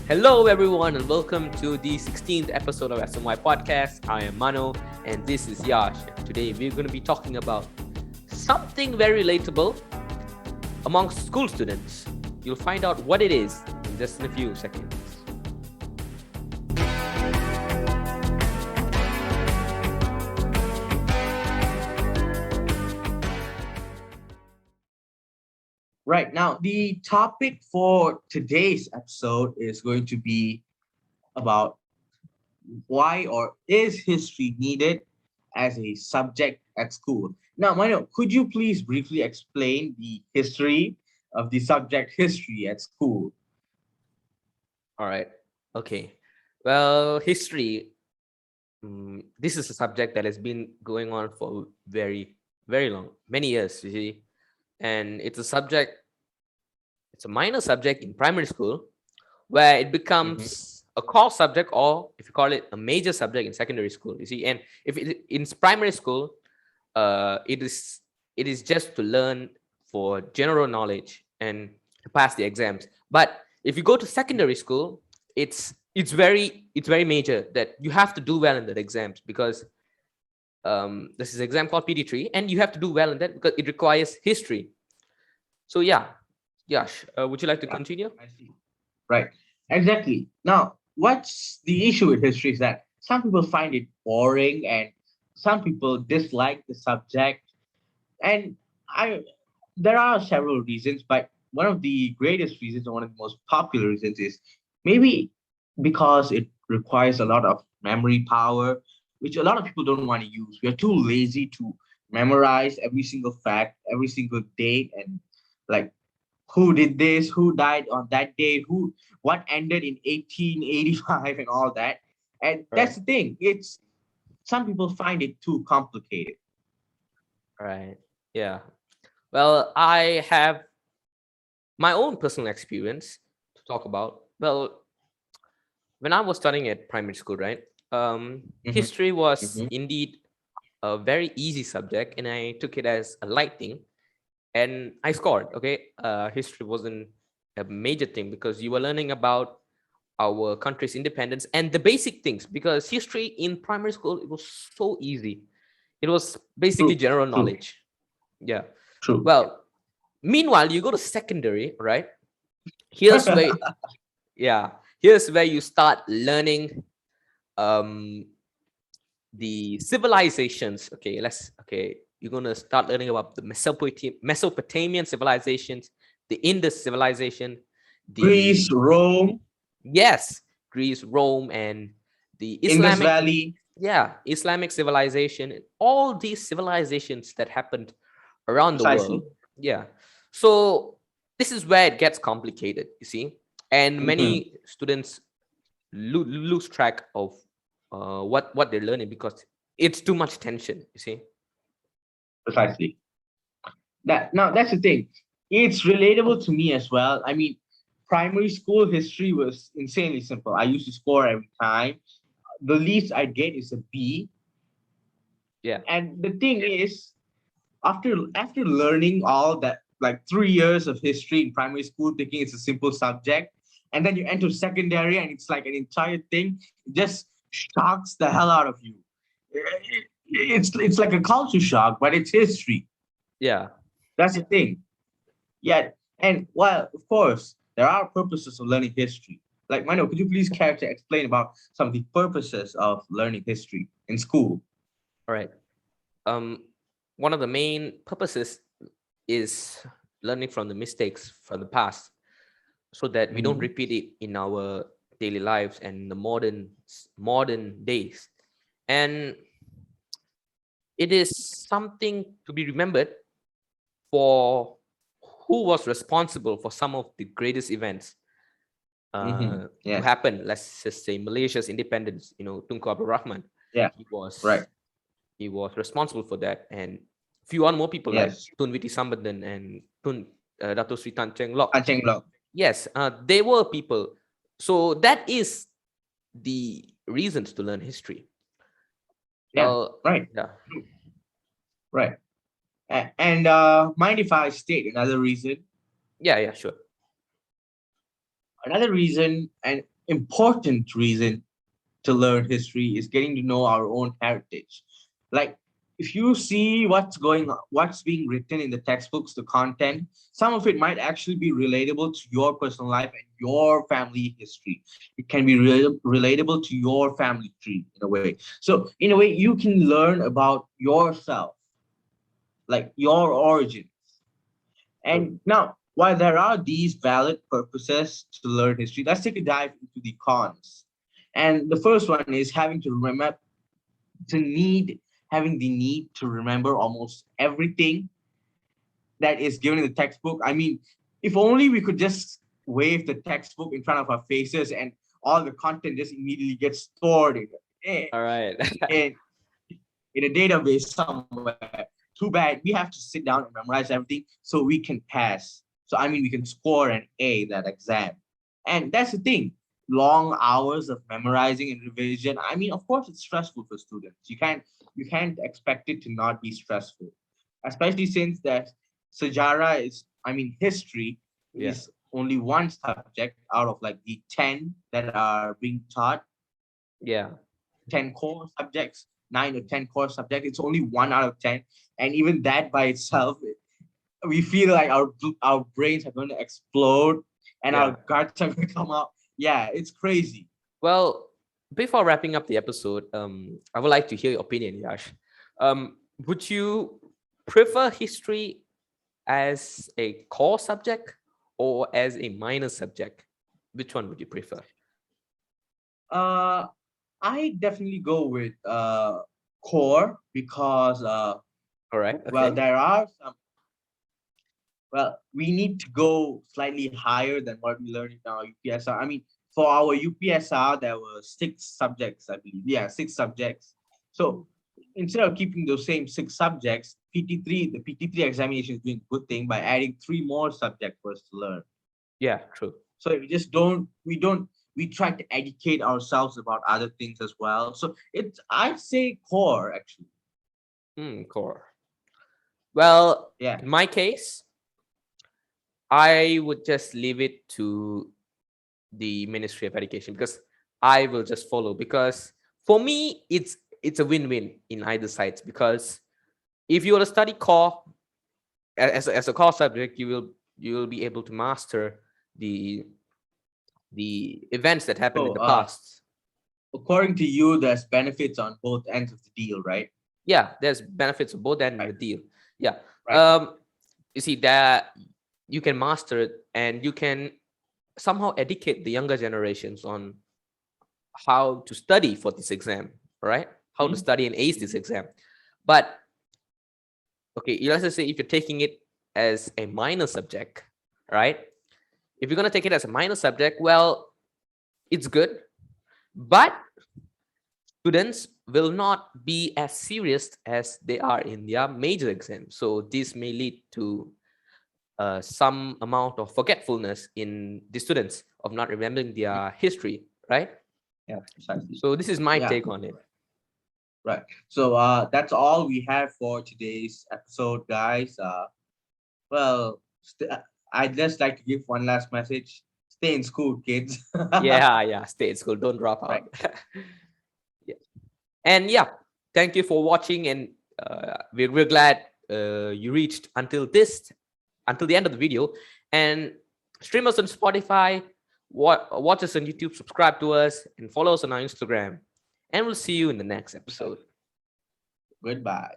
Hello, everyone, and welcome to the 16th episode of SMY Podcasts. I am Mano, and this is Yash. And today, we're going to be talking about something very relatable amongst school students. You'll find out what it is in just a few seconds. Right now, the topic for today's episode is going to be about why or is history needed as a subject at school. Now, Mano, could you please briefly explain the history of the subject history at school? All right. Okay. Well, history, this is a subject that has been going on for very, very long, many years, you see. And it's a minor subject in primary school where it Mhm. becomes a core subject, or if you call it a major subject in secondary school, you see. And if it in primary school, it is just to learn for general knowledge and to pass the exams. But if you go to secondary school, it's very major that you have to do well in the exams, because this is an exam called PD3, and you have to do well in that because it requires history. So yeah, Yash, would you like to Yeah, continue? I see. Right. Exactly. Now, what's the issue with history is that some people find it boring and some people dislike the subject. And I there are several reasons, but one of the greatest reasons, or one of the most popular reasons, is maybe because it requires a lot of memory power, which a lot of people don't want to use. We are too lazy to memorize every single fact, every single date, and like who did this, who died on that day, who what ended in 1885 and all that. And Right. that's the thing. It's some people find it too complicated. Right. Yeah. Well, I have my own personal experience to talk about. Well, when I was studying at primary school, right? Mhm, History was mhm. indeed a very easy subject, and I took it as a light thing, and I scored. Okay, history wasn't a major thing because you were learning about our country's independence and the basic things. Because history in primary school, it was so easy. It was basically True, general true, knowledge. Yeah. true. Well, meanwhile, you go to secondary, right? Here's where, yeah, here's where you start learning um the civilizations. Okay, you're gonna start learning about the Mesopotamian civilizations, the Indus civilization, Greece, the Rome, yes, Greece, Rome, and the Indus Islamic, Valley, yeah, Islamic civilization, all these civilizations that happened around the precisely. world. Yeah. So this is where it gets complicated, you see. And Mhm, many students lose track of what they're learning because it's too much tension, you see. precisely. That now that's the thing. It's relatable to me as well. I mean, primary school history was insanely simple. I used to score every time. The least I get is a B. Yeah. And the thing is, after learning all that, like 3 years of history in primary school, thinking it's a simple subject, and then you enter secondary and it's like an entire thing, it just shocks the hell out of you. It's like a culture shock, but it's history. Yeah. That's the thing. Yeah, and well, of course, there are purposes of learning history. Like Mano, could you please care to explain about some of the purposes of learning history in school? All right. um One of the main purposes is learning from the mistakes from the past, so that we don't Mhm. repeat it in our daily lives and the modern days. And it is something to be remembered for who was responsible for some of the greatest events to Yes. happen. Let's just say Malaysia's independence. Tunku Abdul Rahman, Yeah. he was Right. he was responsible for that, and few other more people like Yes. Tun Witi Sambandhan and Dato Sri Tan Cheng Lock. Ancheng Block. Yes, they were people. So that is the reasons to learn history. Yeah. Right. Yeah, Right. And mind if I state another reason? yeah, yeah, sure. Another reason, and important reason to learn history is getting to know our own heritage. Like, if you see what's being written in the textbooks, the content, some of it might actually be relatable to your personal life and your family history. It can be relatable to your family tree in a way. So, in a way, you can learn about yourself, like your origin. True. And now, while there are these valid purposes to learn history, let's take a dive into the cons. And the first one is having the need to remember almost everything that is given in the textbook. I mean, if only we could just wave the textbook in front of our faces and all the content just immediately gets stored All right. in, in a database somewhere. Too bad. We have to sit down and memorize everything so we can pass. So I mean, we can score an A that exam. And that's the thing. Long hours of memorizing and revision. I mean, of course, it's stressful for students. You can't expect it to not be stressful, especially since that Sajara is, I mean, history Yeah. is only one subject out of like the 10 that are being taught, Yeah. 10 core subjects, 9 or 10 core subjects. It's only 1 out of 10. And even that by itself, we feel like our brains are going to explode and Yeah. our guts are going to come out. Yeah, it's crazy. Well, before wrapping up the episode, I would like to hear your opinion, Yash. Would you prefer history as a core subject or as a minor subject? Which one would you prefer? Uh, I definitely go with core because All right. well, Okay. there are some. Well, we need to go slightly higher than what we learned in our UPSR. I mean, for our UPSR, there were 6 subjects, I believe. Yeah, 6 subjects. So instead of keeping those same 6 subjects, the PT3 examination is doing a good thing by adding 3 more subjects for us to learn. Yeah. True. So we try to educate ourselves about other things as well. So it's, I'd say, core actually. Core. Well, Yeah. in my case, I would just leave it to the Ministry of Education because I will just follow. Because for me, it's a win-win in either sides. Because if you were to study core as a core subject, you will be able to master the the events that happened in So the past. according to you, there's benefits on both ends of the deal, right? Yeah, there's benefits of both ends in Right. the deal. Yeah. Right. You see that you can master it and you can somehow educate the younger generations on how to study for this exam, right? How to Mhm. study and ace this exam. But okay, let's just say if you're taking it as a minor subject, right? If you're gonna take it as a minor subject, well, it's good, but students will not be as serious as they are in their major exam. So this may lead to some amount of forgetfulness in the students of not remembering their history, right? Yeah, precisely. So this is my Yeah, take on it. right. So that's all we have for today's episode, guys. I'd just like to give one last message. Stay in school, kids. Yeah, yeah. Stay in school. Don't drop Right. out. Yeah. And yeah, thank you for watching. And we're glad you reached until the end of the video. And stream us on Spotify, watch us on YouTube, subscribe to us, and follow us on our Instagram. And we'll see you in the next episode. Goodbye.